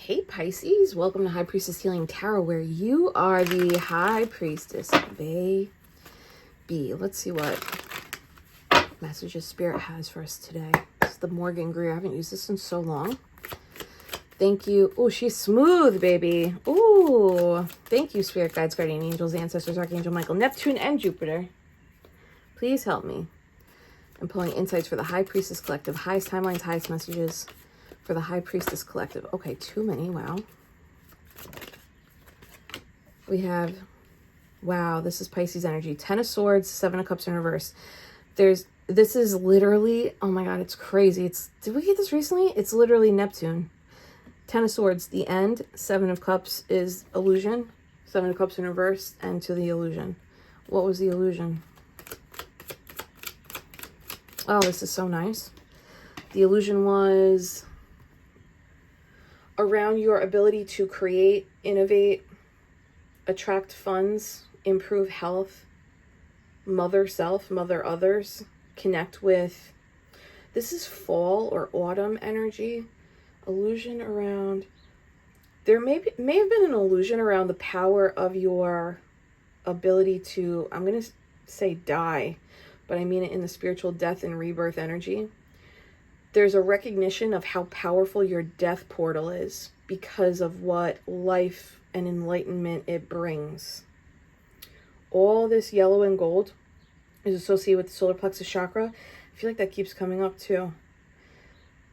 Hey Pisces, welcome to High Priestess Healing Tarot, where you are the High Priestess, BAYBEEE. Let's see what messages Spirit has for us today. This is the Morgan Greer. I haven't used this in so long. Thank you. Oh, she's smooth, baby. Ooh, thank you, Spirit Guides, Guardian Angels, Ancestors, Archangel Michael, Neptune, and Jupiter. Please help me. I'm pulling insights for the High Priestess Collective, highest timelines, highest messages for the High Priestess Collective. Okay, too many. Wow. We have, wow, this is Pisces energy. 10 of Swords, 7 of Cups in reverse. This is literally, oh my God, it's crazy. Did we get this recently? It's literally Neptune. 10 of Swords, the end. 7 of Cups is illusion. 7 of Cups in reverse, and to the illusion. What was the illusion? Oh, this is so nice. The illusion was around your ability to create, innovate, attract funds, improve health, mother self, mother others, connect with, this is fall or autumn energy. Illusion around, there may have been an illusion around the power of your ability to, I'm going to say die, but I mean it in the spiritual death and rebirth energy. There's a recognition of how powerful your death portal is because of what life and enlightenment it brings. All this yellow and gold is associated with the solar plexus chakra. I feel like that keeps coming up too.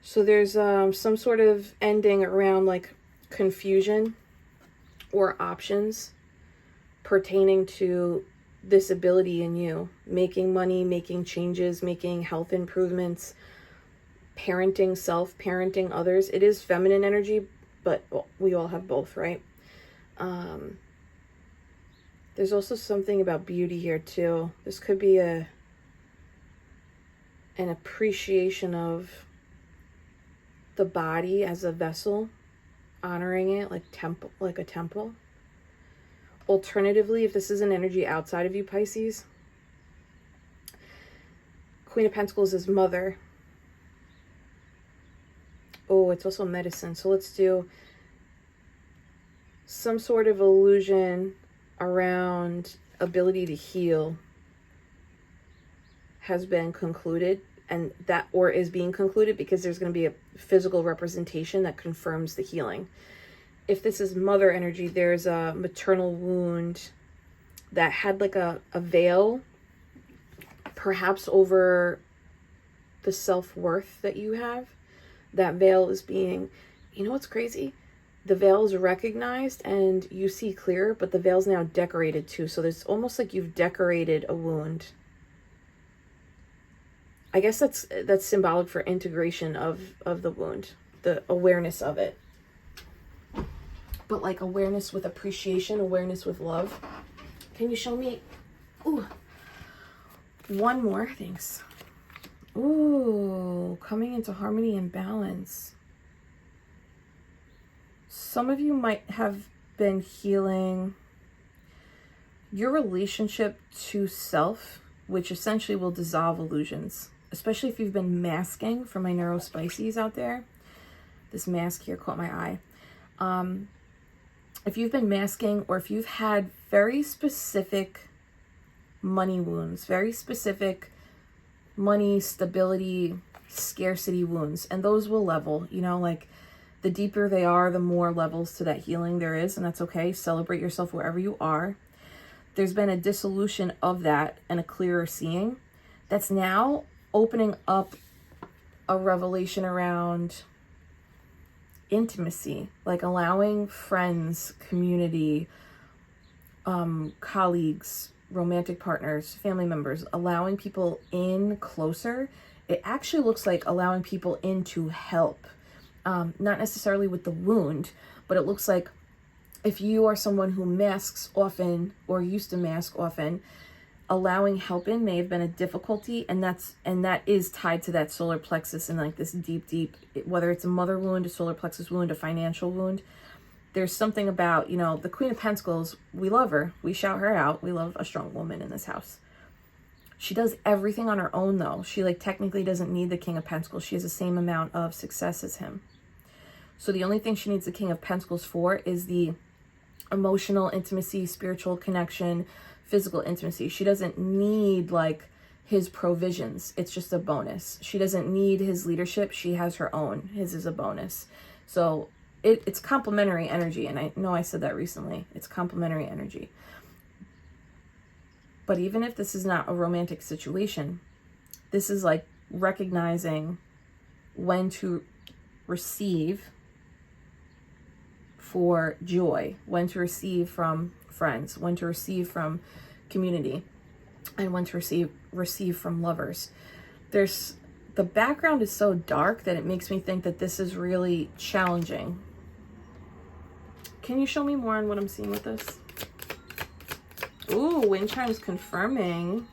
So there's some sort of ending around like confusion or options pertaining to this ability in you. Making money, making changes, making health improvements, parenting self, parenting others. It is feminine energy, but we all have both, right? There's also something about beauty here too. This could be an appreciation of the body as a vessel, honoring it like a temple. Alternatively, if this is an energy outside of you, Pisces, Queen of Pentacles is mother. Oh, it's also medicine. So let's do some sort of illusion around ability to heal has been concluded, and that, or is being concluded, because there's going to be a physical representation that confirms the healing. If this is mother energy, there's a maternal wound that had like a veil, perhaps over the self-worth that you have. That veil is being, you know what's crazy? The veil is recognized and you see clear, but the veil's now decorated too. So there's almost like you've decorated a wound. I guess that's symbolic for integration of the wound, the awareness of it. But like awareness with appreciation, awareness with love. Can you show me? Ooh, one more, thanks. Ooh, coming into harmony and balance. Some of you might have been healing your relationship to self, which essentially will dissolve illusions, especially if you've been masking. For my neurospices out there, this mask here caught my eye. If you've been masking, or if you've had very specific money wounds, very specific money, stability, scarcity wounds, and those will level, you know, like the deeper they are, the more levels to that healing there is, and that's okay. Celebrate yourself wherever you are. There's been a dissolution of that and a clearer seeing that's now opening up a revelation around intimacy, like allowing friends, community, colleagues, romantic partners, family members, allowing people in closer. It actually looks like allowing people in to help, not necessarily with the wound, but it looks like if you are someone who masks often or used to mask often, allowing help in may have been a difficulty, and that is tied to that solar plexus and like this deep, whether it's a mother wound, a solar plexus wound, a financial wound. There's something about, you know, the Queen of Pentacles, we love her. We shout her out. We love a strong woman in this house. She does everything on her own though. She like technically doesn't need the King of Pentacles. She has the same amount of success as him. So the only thing she needs the King of Pentacles for is the emotional intimacy, spiritual connection, physical intimacy. She doesn't need like his provisions. It's just a bonus. She doesn't need his leadership. She has her own. His is a bonus. So it's complementary energy. And I know I said that recently. It's complementary energy. But even if this is not a romantic situation, this is like recognizing when to receive for joy, when to receive from friends, when to receive from community, and when to receive from lovers. The background is so dark that it makes me think that this is really challenging. Can you show me more on what I'm seeing with this? Ooh, wind chimes confirming.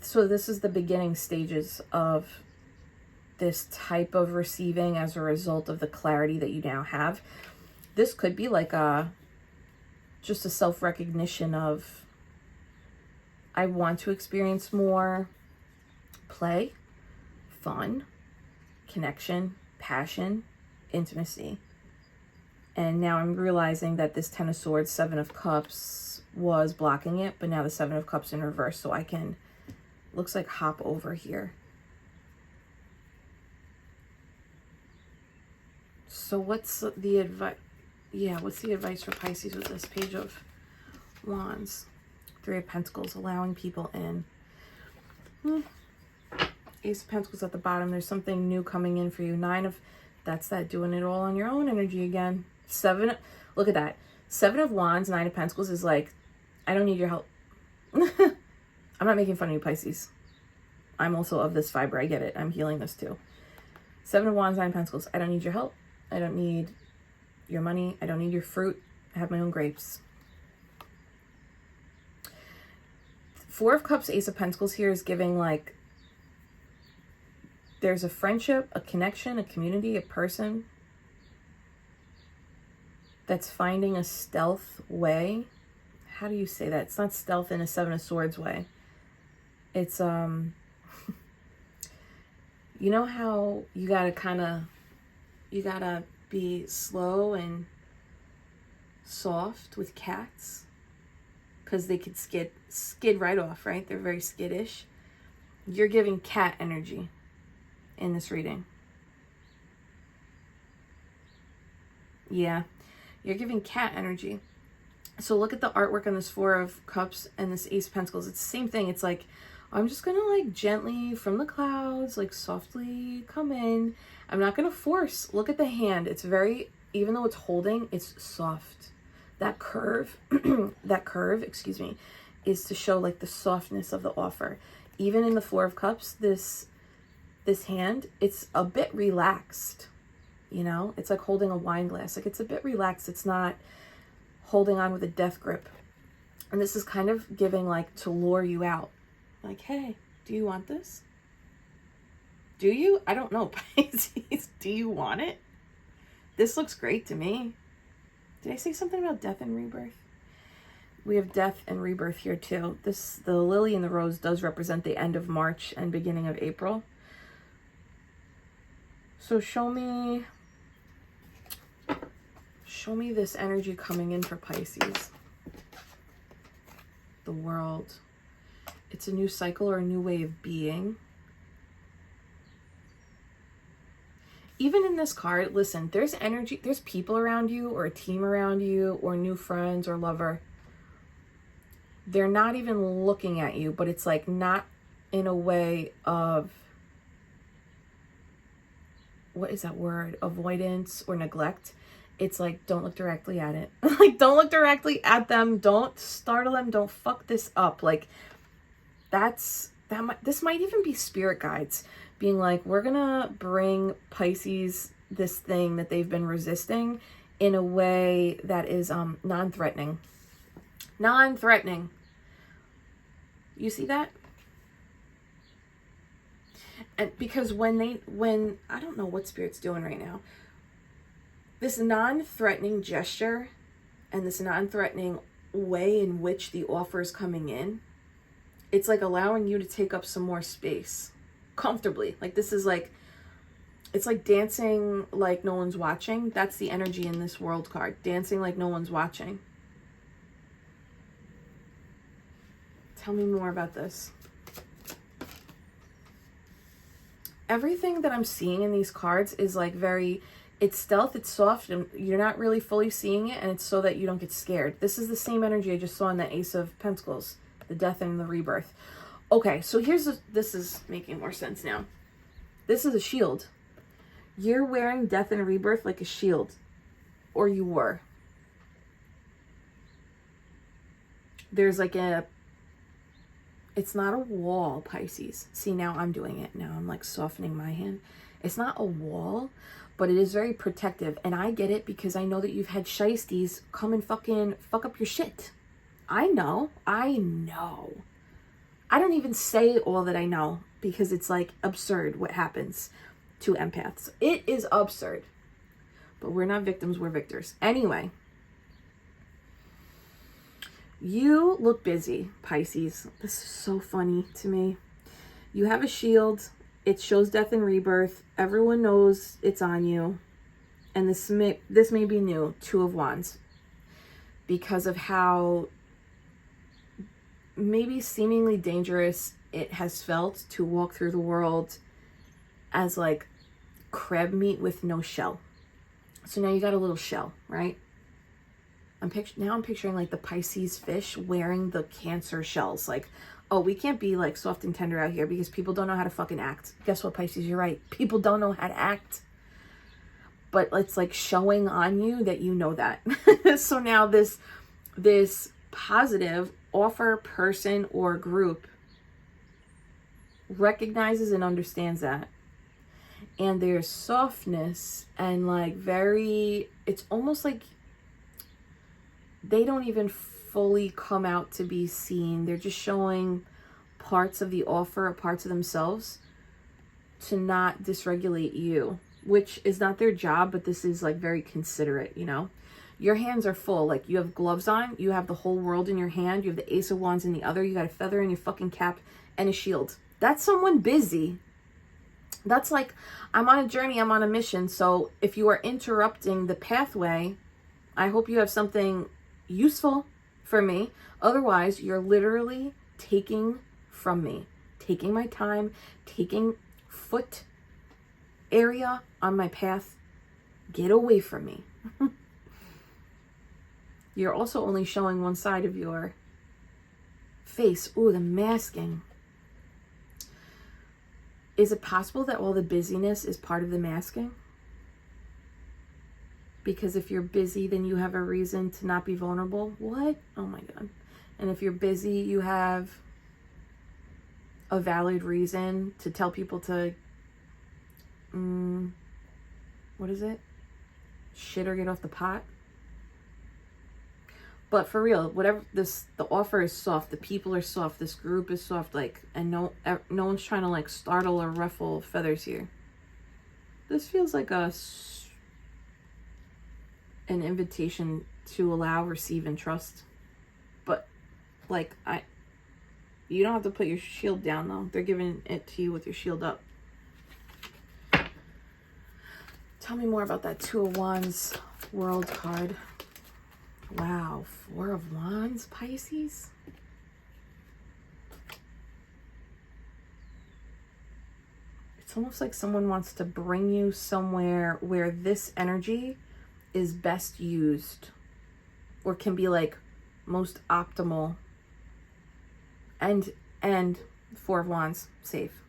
So this is the beginning stages of this type of receiving as a result of the clarity that you now have. This could be like just a self-recognition of, I want to experience more play, fun, connection, passion, intimacy. And now I'm realizing that this Ten of Swords, Seven of Cups was blocking it, but now the Seven of Cups in reverse, so I can, looks like, hop over here. So what's the advice? Yeah, what's the advice for Pisces with this Page of Wands? Three of Pentacles, allowing people in. Ace of Pentacles at the bottom. There's something new coming in for you. That's that doing it all on your own energy again. Look at that. Seven of Wands, Nine of Pentacles is like, I don't need your help. I'm not making fun of you, Pisces. I'm also of this fiber. I get it. I'm healing this too. Seven of Wands, Nine of Pentacles. I don't need your help. I don't need your money. I don't need your fruit. I have my own grapes. Four of Cups, Ace of Pentacles here is giving like, there's a friendship, a connection, a community, a person that's finding a stealth way. How do you say that? It's not stealth in a Seven of Swords way. It's, you know how you gotta be slow and soft with cats? Because they could skid right off, right? They're very skittish. You're giving cat energy in this reading. Yeah, you're giving cat energy. So look at the artwork on this Four of Cups and this Ace of Pentacles. It's the same thing. It's like, I'm just gonna like gently from the clouds, like softly come in. I'm not gonna force. Look at the hand. It's very, even though it's holding, it's soft. That curve, excuse me, is to show like the softness of the offer. Even in the Four of Cups, this hand, it's a bit relaxed, you know? It's like holding a wine glass. Like it's a bit relaxed. It's not holding on with a death grip. And this is kind of giving like to lure you out. Like, hey, do you want this? Do you? I don't know, Pisces. Do you want it? This looks great to me. Did I say something about death and rebirth? We have death and rebirth here too. The lily and the rose does represent the end of March and beginning of April. So show me this energy coming in for Pisces. The World. It's a new cycle or a new way of being. Even in this card, listen, there's energy, there's people around you or a team around you or new friends or lover. They're not even looking at you, but it's like not in a way of, what is that word? Avoidance or neglect. It's like, don't look directly at it. Like, don't look directly at them. Don't startle them. Don't fuck this up. Like, this might even be spirit guides being like, we're gonna bring Pisces this thing that they've been resisting in a way that is non-threatening. Non-threatening. You see that? And because when I don't know what Spirit's doing right now, this non-threatening gesture and this non-threatening way in which the offer is coming in, it's like allowing you to take up some more space comfortably. Like this is like, It's like dancing like no one's watching. That's the energy in this world card. Dancing like no one's watching. Tell me more about this. Everything that I'm seeing in these cards is like very, it's stealth, it's soft, and you're not really fully seeing it, and it's so that you don't get scared. This is the same energy I just saw in the Ace of Pentacles, the death and the rebirth. Okay, so this is making more sense now. This is a shield. You're wearing death and rebirth like a shield, or you were. There's like it's not a wall, Pisces. See, now I'm doing it. Now I'm like softening my hand. It's not a wall, but it is very protective. And I get it because I know that you've had shiesties come and fucking fuck up your shit. I know. I don't even say all that I know because it's like absurd what happens to empaths. It is absurd. But we're not victims, we're victors. Anyway. You look busy, Pisces. This is so funny to me. You have a shield. It shows death and rebirth. Everyone knows it's on you. And this may be new. Two of Wands. Because of how maybe seemingly dangerous it has felt to walk through the world as like crab meat with no shell. So now you got a little shell, right? I'm picturing like the Pisces fish wearing the Cancer shells. Like, oh, we can't be like soft and tender out here because people don't know how to fucking act. Guess what, Pisces? You're right. People don't know how to act. But it's like showing on you that you know that. So now this positive offer person or group recognizes and understands that. And there's softness and like it's almost like they don't even fully come out to be seen. They're just showing parts of the offer, parts of themselves to not dysregulate you, which is not their job, but this is like very considerate, you know? Your hands are full. Like you have gloves on, you have the whole world in your hand, you have the Ace of Wands in the other, you got a feather in your fucking cap and a shield. That's someone busy. That's like, I'm on a journey, I'm on a mission. So if you are interrupting the pathway, I hope you have something useful for me. Otherwise, you're literally taking from me, taking my time, taking foot area on my path. Get away from me. You're also only showing one side of your face. Ooh, the masking. Is it possible that all the busyness is part of the masking? Because if you're busy, then you have a reason to not be vulnerable. What? Oh my God. And if you're busy, you have a valid reason to tell people to, what is it? Shit or get off the pot. But for real, whatever the offer is soft. The people are soft. This group is soft. Like, and no one's trying to like startle or ruffle feathers here. This feels like an invitation to allow, receive, and trust. But like you don't have to put your shield down though. They're giving it to you with your shield up. Tell me more about that Two of Wands world card. Wow, Four of Wands, Pisces. It's almost like someone wants to bring you somewhere where this energy is best used or can be like most optimal, and Four of Wands, safe.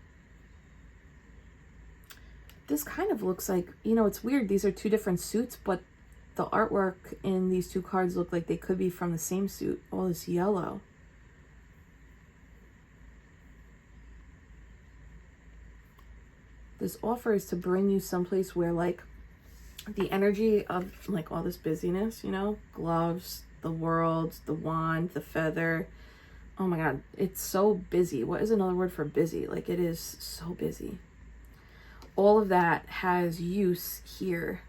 This kind of looks like, you know, it's weird, these are two different suits, but the artwork in these two cards look like they could be from the same suit. All this yellow. This offer is to bring you someplace where like the energy of like all this busyness, you know, gloves, the world, the wand, the feather. Oh my God, it's so busy. What is another word for busy? Like it is so busy. All of that has use here.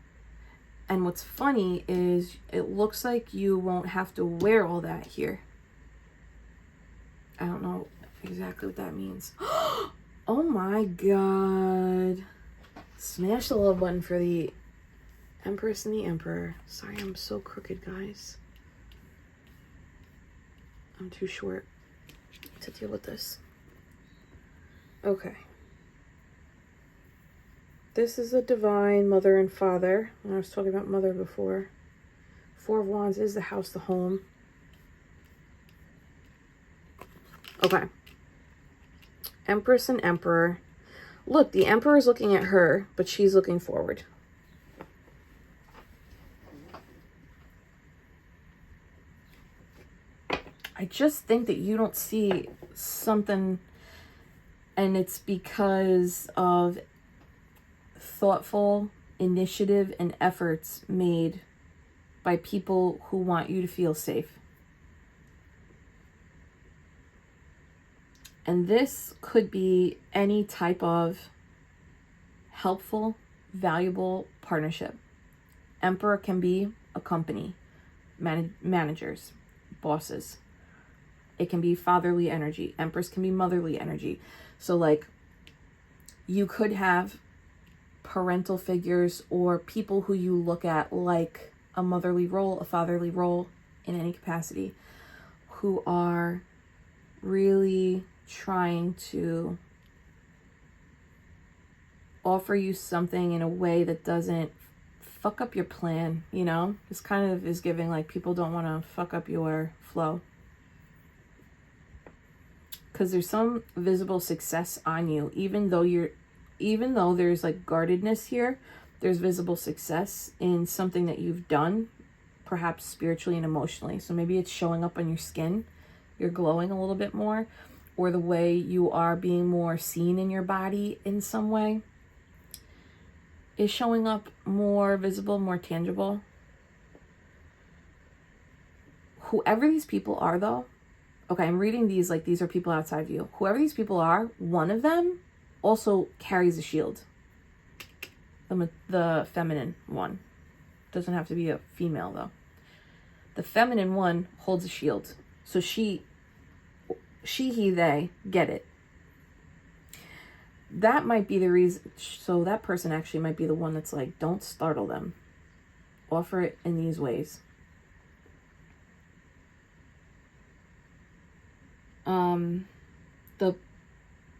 And what's funny is it looks like you won't have to wear all that here. I don't know exactly what that means. Oh my God. Smash the love button for the Empress and the Emperor. Sorry, I'm so crooked, guys. I'm too short to deal with this. Okay. This is a divine mother and father. I was talking about mother before. Four of Wands is the house, the home. Okay. Empress and Emperor. Look, the Emperor is looking at her, but she's looking forward. I just think that you don't see something, and it's because of thoughtful initiative and efforts made by people who want you to feel safe. And this could be any type of helpful, valuable partnership. Emperor can be a company, managers, bosses. It can be fatherly energy. Empress can be motherly energy. So like you could have parental figures or people who you look at like a motherly role, a fatherly role in any capacity, who are really trying to offer you something in a way that doesn't fuck up your plan, you know? This kind of is giving like people don't want to fuck up your flow. Because there's some visible success on you, even though there's like guardedness here, there's visible success in something that you've done, perhaps spiritually and emotionally. So maybe it's showing up on your skin, you're glowing a little bit more, or the way you are being more seen in your body in some way is showing up more visible, more tangible. Whoever these people are though, okay, I'm reading these like these are people outside of you. Whoever these people are, one of them also carries a shield. The feminine one. Doesn't have to be a female though. The feminine one holds a shield. So she, he, they get it. That might be the reason. So that person actually might be the one that's like, don't startle them. Offer it in these ways.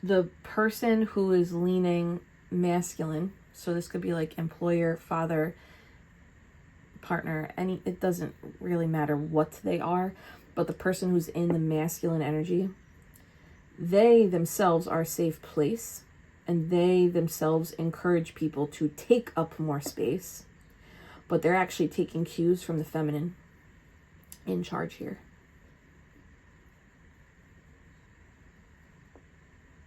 The person who is leaning masculine, so this could be like employer, father, partner, it doesn't really matter what they are, but the person who's in the masculine energy, they themselves are a safe place, and they themselves encourage people to take up more space, but they're actually taking cues from the feminine in charge here.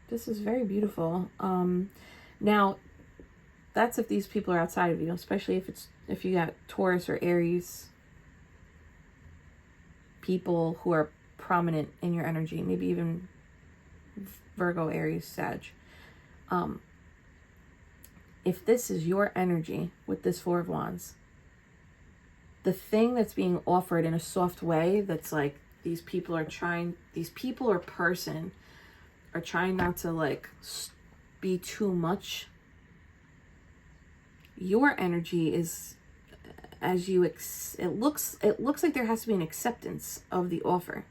This is very beautiful. Now, that's if these people are outside of you, especially if you got Taurus or Aries people who are prominent in your energy, maybe even Virgo, Aries, Sag. If this is your energy with this Four of Wands, the thing that's being offered in a soft way, that's like these people or person are trying not to like be too much. Your energy is, as you it looks like there has to be an acceptance of the offer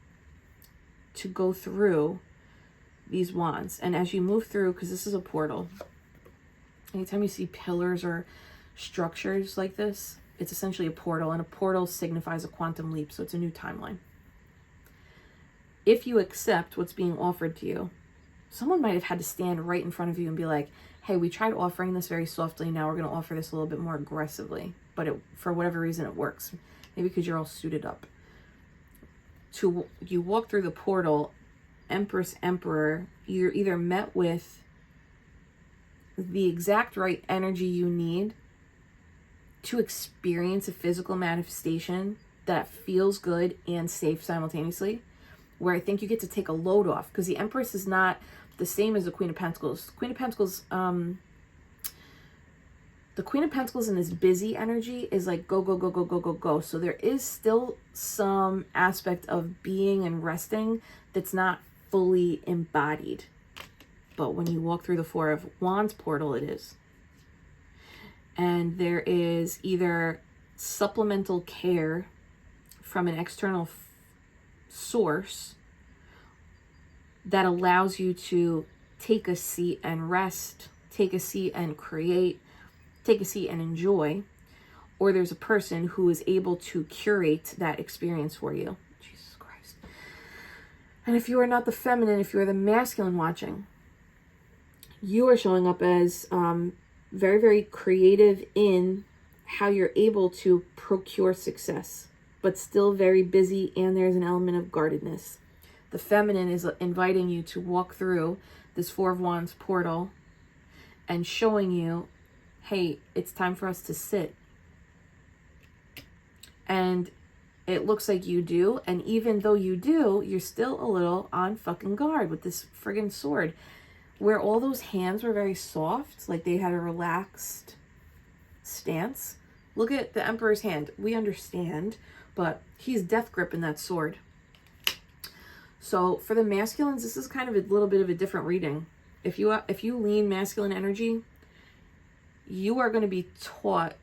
to go through these wands. And as you move through, because this is a portal, anytime you see pillars or structures like this, it's essentially a portal, and a portal signifies a quantum leap, so it's a new timeline. If you accept what's being offered to you, someone might have had to stand right in front of you and be like, hey, we tried offering this very softly, now we're going to offer this a little bit more aggressively, but for whatever reason it works. Maybe because you're all suited up. You walk through the portal, Empress, Emperor, you're either met with the exact right energy you need to experience a physical manifestation that feels good and safe simultaneously, where I think you get to take a load off, because the Empress is not the same as the Queen of Pentacles. Queen of Pentacles, the Queen of Pentacles in this busy energy is like go, go, go, go, go, go, go. So there is still some aspect of being and resting that's not fully embodied. But when you walk through the Four of Wands portal, it is. and there is either supplemental care from an external source that allows you to take a seat and rest, take a seat and create, take a seat and enjoy, or there's a person who is able to curate that experience for you. Jesus Christ. And if you are not the feminine, if you are the masculine watching, you are showing up as very, very creative in how you're able to procure success, but still very busy, and there's an element of guardedness. The feminine is inviting you to walk through this Four of Wands portal and showing you, hey, it's time for us to sit. And it looks like you do. And even though you do, you're still a little on fucking guard with this friggin' sword. Where all those hands were very soft, like they had a relaxed stance. Look at the Emperor's hand. We understand, but he's death gripping that sword. So for the masculines, this is kind of a little bit of a different reading. If you lean masculine energy, you are going to be taught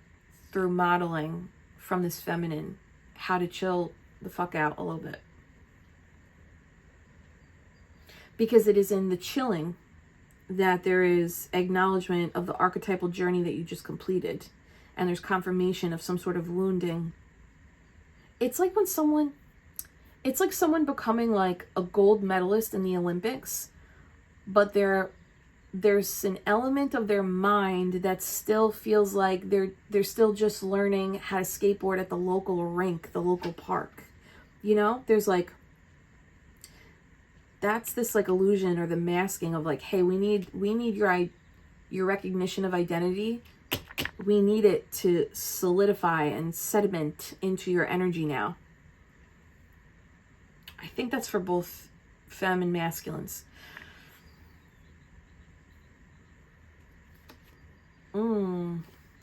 through modeling from this feminine how to chill the fuck out a little bit. Because it is in the chilling that there is acknowledgement of the archetypal journey that you just completed. And there's confirmation of some sort of wounding. It's like when someone... It's like someone becoming like a gold medalist in the Olympics, but there's an element of their mind that still feels like they're still just learning how to skateboard at the local rink, the local park. You know, there's like, that's this like illusion or the masking of like, hey, we need your recognition of identity. We need it to solidify and sediment into your energy now. I think that's for both femme and masculines.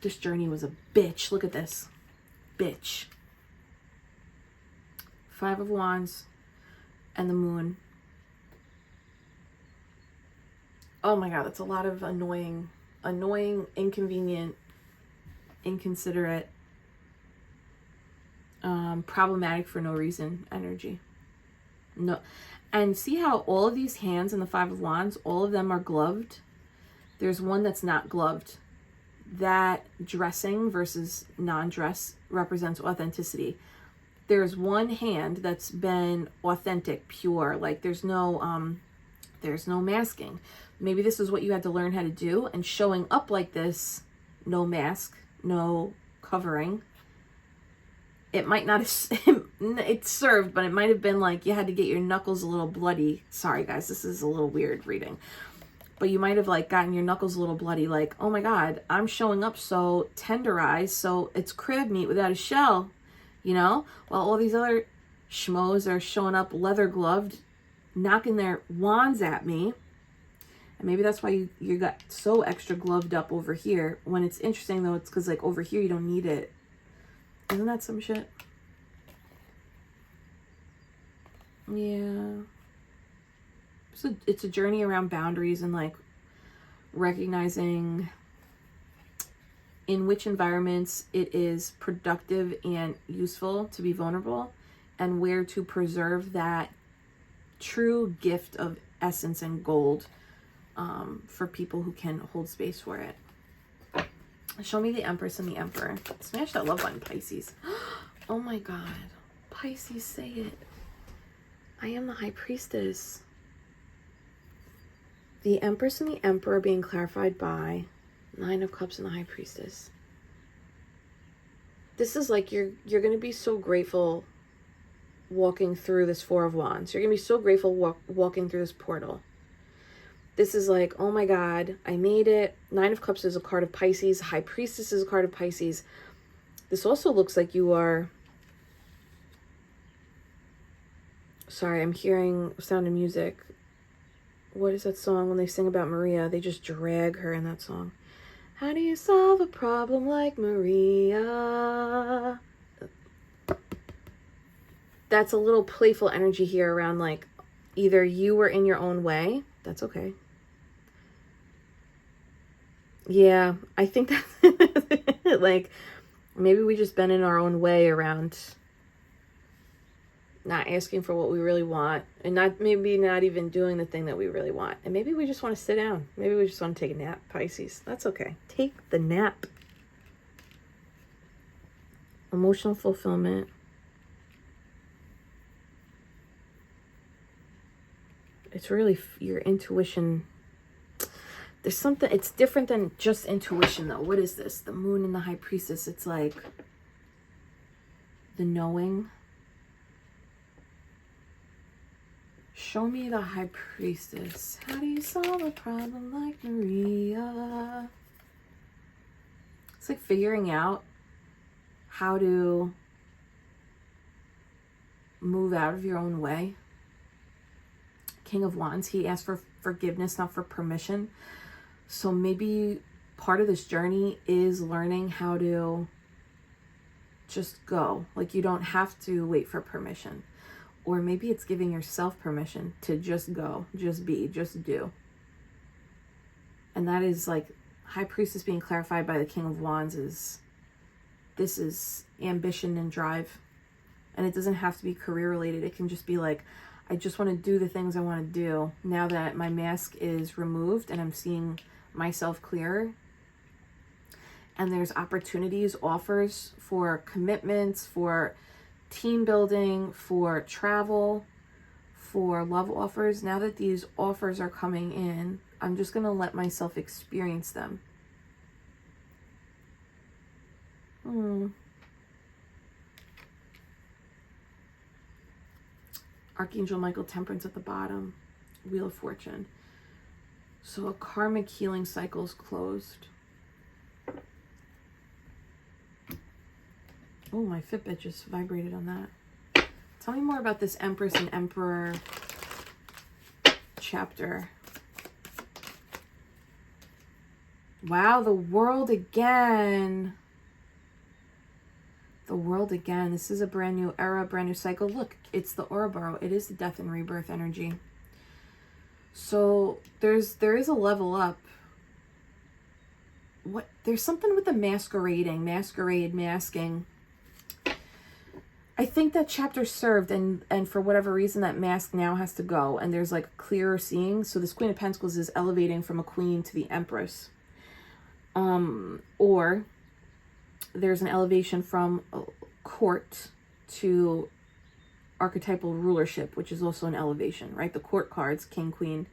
This journey was a bitch. Look at this. Bitch. Five of Wands and the Moon. Oh my God, that's a lot of annoying, inconvenient, inconsiderate, problematic for no reason energy. No. And see how all of these hands in the Five of Wands, all of them are gloved? There's one that's not gloved. That dressing versus non-dress represents authenticity. There's one hand that's been authentic, pure, like there's no masking. Maybe this is what you had to learn how to do, and showing up like this, no mask, no covering, it might not have, it served, but it might have been like you had to get your knuckles a little bloody. Sorry guys, this is a little weird reading. But you might have like gotten your knuckles a little bloody, like, oh my God, I'm showing up so tenderized, so it's crab meat without a shell, you know? While all these other schmoes are showing up leather gloved, knocking their wands at me. And maybe that's why you got so extra gloved up over here. When it's interesting though, it's because like over here you don't need it. Isn't that some shit? Yeah. So it's a journey around boundaries and like recognizing in which environments it is productive and useful to be vulnerable, and where to preserve that true gift of essence and gold for people who can hold space for it. Show me the Empress and the Emperor. Smash that love button, Pisces. Oh my God. Pisces, say it. I am the High Priestess. The Empress and the Emperor being clarified by Nine of Cups and the High Priestess. This is like you're going to be so grateful walking through this Four of Wands. You're going to be so grateful walking through this portal. This is like, oh my God, I made it. Nine of Cups is a card of Pisces. High Priestess is a card of Pisces. This also looks like you are... Sorry, I'm hearing Sound of Music. What is that song when they sing about Maria? They just drag her in that song. How do you solve a problem like Maria? That's a little playful energy here around like either you were in your own way. That's okay. Yeah, I think that's like, maybe we just been in our own way around not asking for what we really want, and maybe not even doing the thing that we really want. And maybe we just want to sit down. Maybe we just want to take a nap, Pisces. That's okay. Take the nap. Emotional fulfillment. It's really your intuition. There's something, it's different than just intuition though. What is this? The moon and the high priestess. It's like the knowing. Show me the high priestess. How do you solve a problem like Maria? It's like figuring out how to move out of your own way. King of Wands, he asked for forgiveness, not for permission. So maybe part of this journey is learning how to just go. Like, you don't have to wait for permission. Or maybe it's giving yourself permission to just go, just be, just do. And that is like, High Priestess being clarified by the King of Wands is, this is ambition and drive. And it doesn't have to be career related. It can just be like, I just want to do the things I want to do. Now that my mask is removed and I'm seeing myself clearer. And there's opportunities, offers for commitments, for team building, for travel, for love offers. Now that these offers are coming in, I'm just going to let myself experience them. Archangel Michael, Temperance at the bottom. Wheel of Fortune. So a karmic healing cycle is closed. Oh, my Fitbit just vibrated on that. Tell me more about this Empress and Emperor chapter. Wow, the world again. The world again. This is a brand new era, brand new cycle. Look, it's the Ouroboros. It is the death and rebirth energy. So there is a level up. There's something with the masking. I think that chapter served, and for whatever reason that mask now has to go, and there's like clearer seeing. So this Queen of Pentacles is elevating from a queen to the Empress. Or there's an elevation from court to archetypal rulership, which is also an elevation, right? The court cards, King, Queen,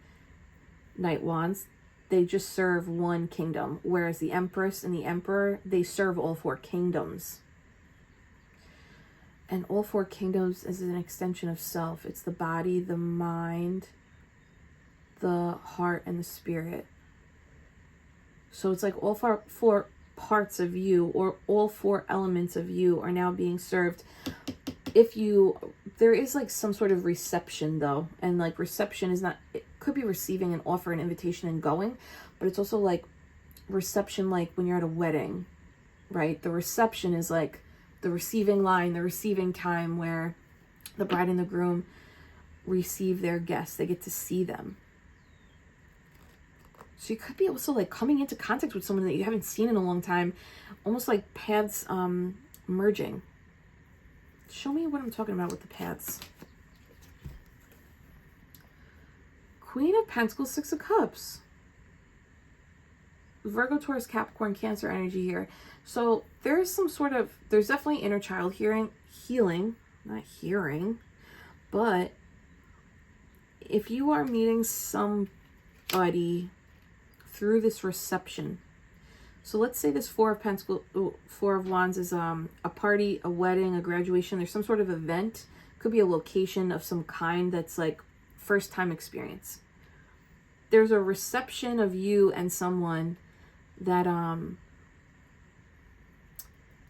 Knight, Wands, they just serve one kingdom, whereas the Empress and the Emperor, they serve all four kingdoms. And all four kingdoms is an extension of self. It's the body, the mind, the heart, and the spirit. So it's like all four parts of you, or all four elements of you, are now being served. There is like some sort of reception though. And like reception is not, it could be receiving an offer, an invitation and going, but it's also like reception, like when you're at a wedding, right? The reception is like the receiving line, the receiving time where the bride and the groom receive their guests. They get to see them. So you could be also like coming into contact with someone that you haven't seen in a long time, almost like paths merging. Show me what I'm talking about with the paths. Queen of Pentacles, Six of Cups. Virgo, Taurus, Capricorn, Cancer energy here. So there's there's definitely inner child healing, not hearing, but if you are meeting somebody through this reception. So let's say this Four of Wands is a party, a wedding, a graduation. There's some sort of event. Could be a location of some kind that's like first time experience. There's a reception of you and someone that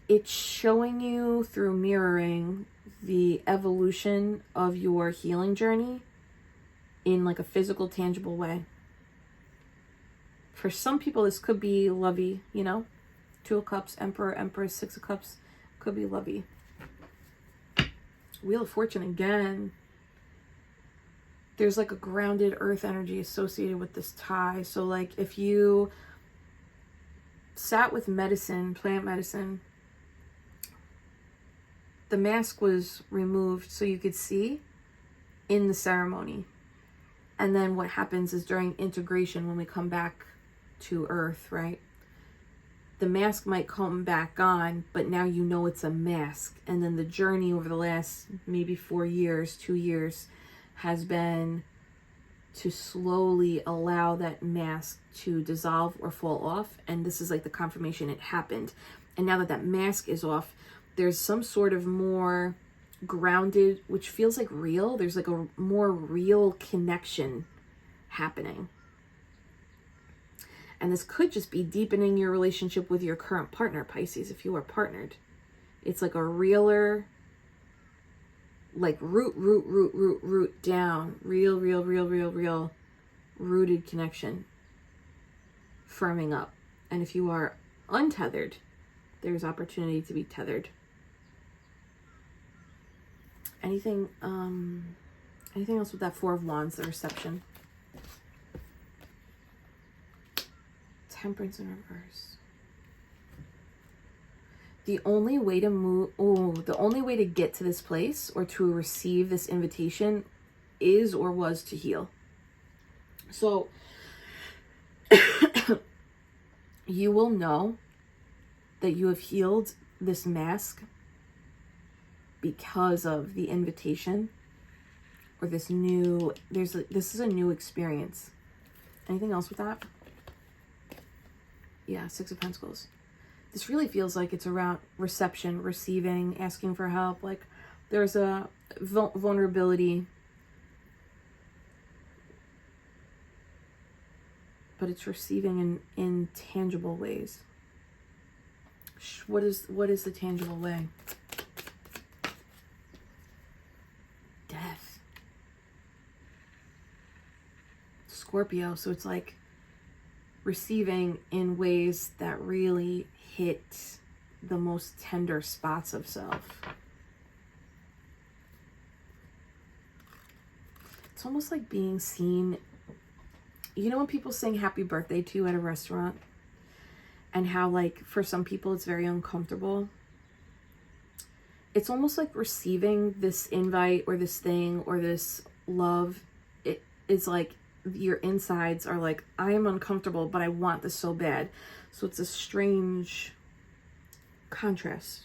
it's showing you through mirroring the evolution of your healing journey in like a physical, tangible way. For some people, this could be lovey, you know? Two of Cups, Emperor, Empress, Six of Cups. Could be lovey. Wheel of Fortune again. There's like a grounded earth energy associated with this tie. So like if you sat with medicine, plant medicine. The mask was removed so you could see in the ceremony. And then what happens is during integration, when we come back to Earth, right? The mask might come back on, but now you know it's a mask. And then the journey over the last maybe 4 years, 2 years, has been to slowly allow that mask to dissolve or fall off. And this is like the confirmation it happened. And now that that mask is off, there's some sort of more grounded, which feels like real. There's like a more real connection happening. And this could just be deepening your relationship with your current partner, Pisces, if you are partnered. It's like a realer, like root down, real rooted connection firming up. And if you are untethered, there's opportunity to be tethered. Anything else with that Four of Wands, the reception? Temperance in reverse. The only way to the only way to get to this place or to receive this invitation is or was to heal. So you will know that you have healed this mask because of the invitation or this new, this is a new experience. Anything else with that? Yeah, Six of Pentacles. This really feels like it's around reception, receiving, asking for help. Like there's a vulnerability, but it's receiving in tangible ways. What is the tangible way? Death. Scorpio, so it's like receiving in ways that really hit the most tender spots of self. It's almost like being seen. You know when people sing happy birthday to you at a restaurant? And how, like, for some people it's very uncomfortable. It's almost like receiving this invite or this thing or this love. It is like your insides are like, I am uncomfortable, but I want this so bad. So it's a strange contrast.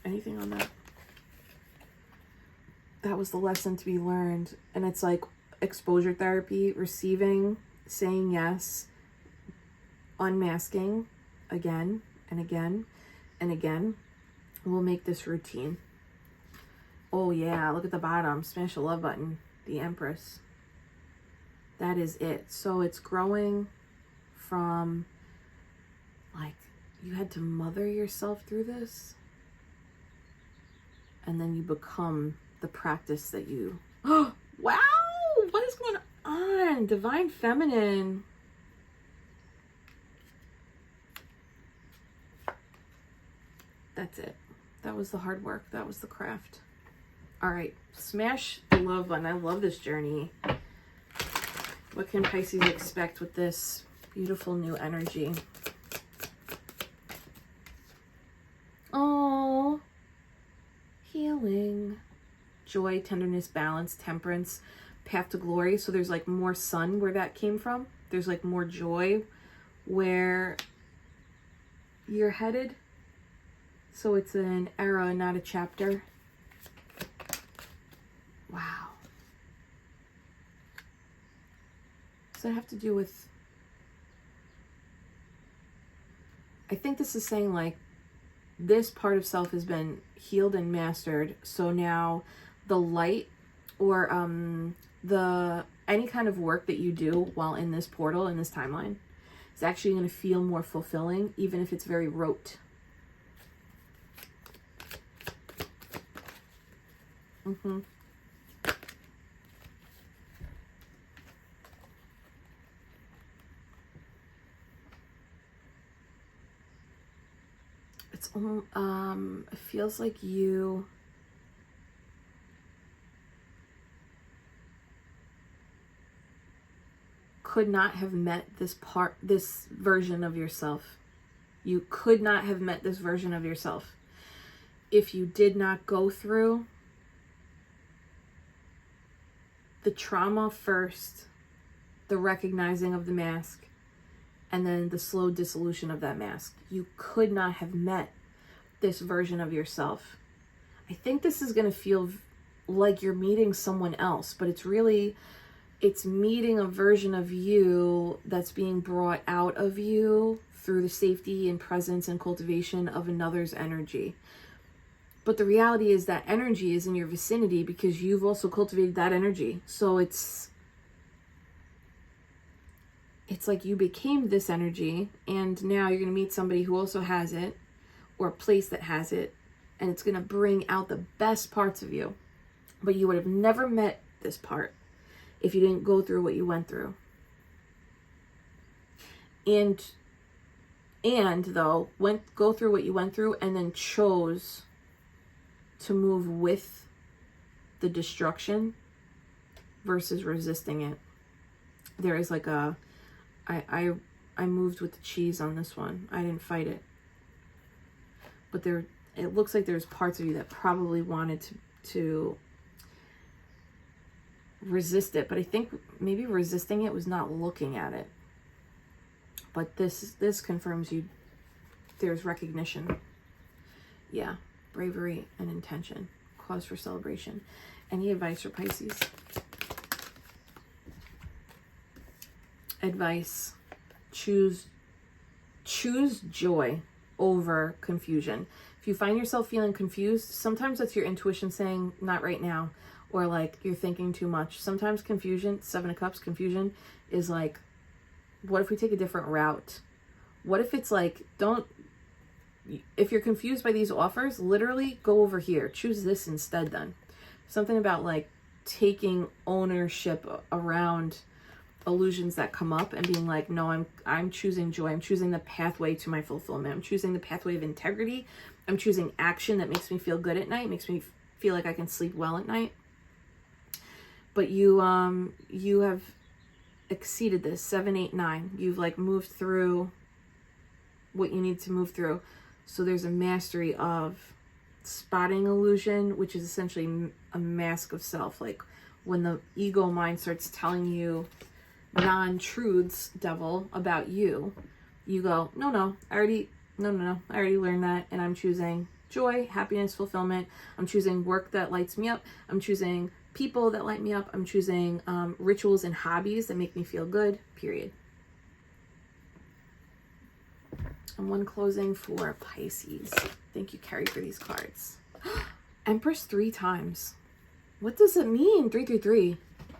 Anything on that? That was the lesson to be learned. And it's like exposure therapy, receiving, saying yes, unmasking again and again and again. We'll make this routine. Oh yeah, look at the bottom. Smash the love button. The Empress. That is it. So it's growing from, like, you had to mother yourself through this. And then you become the practice that you... Oh, wow! What is going on? Divine Feminine. That's it. That was the hard work. That was the craft. All right. Smash the love button. I love this journey. What can Pisces expect with this beautiful new energy? Oh, healing, joy, tenderness, balance, temperance, path to glory. So there's like more sun where that came from. There's like more joy where you're headed. So it's an era, not a chapter. Wow. Does that have to do with... I think this is saying like this part of self has been healed and mastered. So now the light or any kind of work that you do while in this portal, in this timeline, is actually going to feel more fulfilling, even if it's very rote. It's it feels like you could not have met this version of yourself You could not have met this version of yourself if you did not go through the trauma first, the recognizing of the mask, and then the slow dissolution of that mask. You could not have met this version of yourself. I think this is going to feel like you're meeting someone else, but it's meeting a version of you that's being brought out of you through the safety and presence and cultivation of another's energy. But the reality is that energy is in your vicinity because you've also cultivated that energy. So it's like you became this energy, and now you're going to meet somebody who also has it, or a place that has it, and it's going to bring out the best parts of you. But you would have never met this part if you didn't go through what you went through. And though, go through what you went through and then chose to move with the destruction versus resisting it. There is like I moved with the cheese on this one. I didn't fight it. But it looks like there's parts of you that probably wanted to resist it. But I think maybe resisting it was not looking at it. But this confirms there's recognition. Yeah, bravery and intention. Cause for celebration. Any advice for Pisces? Advice. Choose joy over confusion. If you find yourself feeling confused, sometimes that's your intuition saying, not right now, or like you're thinking too much. Sometimes confusion, Seven of Cups, confusion is like, what if we take a different route? What if it's like, if you're confused by these offers, literally go over here. Choose this instead then. Something about like taking ownership around illusions that come up and being like, no, I'm choosing joy. I'm choosing the pathway to my fulfillment. I'm choosing the pathway of integrity. I'm choosing action that makes me feel good at night, makes me feel like I can sleep well at night. But you have exceeded this 7, 8, 9. You've like moved through what you need to move through. So there's a mastery of spotting illusion, which is essentially a mask of self. Like when the ego mind starts telling you non-truths, devil, about you, you go, no, I already learned that, and I'm choosing joy, happiness, fulfillment. I'm choosing work that lights me up. I'm choosing people that light me up. I'm choosing rituals and hobbies that make me feel good, period. And one closing for Pisces. Thank you, Carrie, for these cards. Empress 3 times. What does it mean? 333.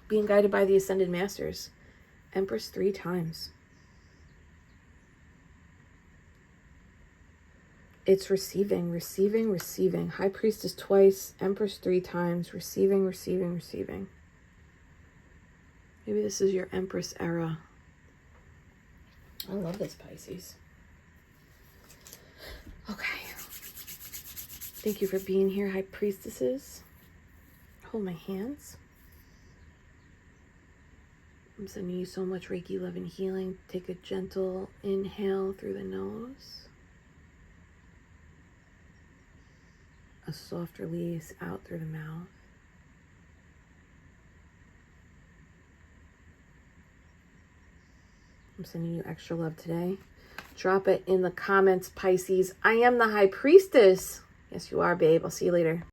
Being guided by the Ascended Masters. Empress 3 times. It's receiving, receiving, receiving. High Priestess twice. Empress 3 times. Receiving, receiving, receiving. Maybe this is your Empress era. I love this, Pisces. Okay. Thank you for being here, High Priestesses. Hold my hands. I'm sending you so much Reiki, love, and healing. Take a gentle inhale through the nose. A soft release out through the mouth. I'm sending you extra love today. Drop it in the comments, Pisces. I am the High Priestess. Yes, you are, babe. I'll see you later.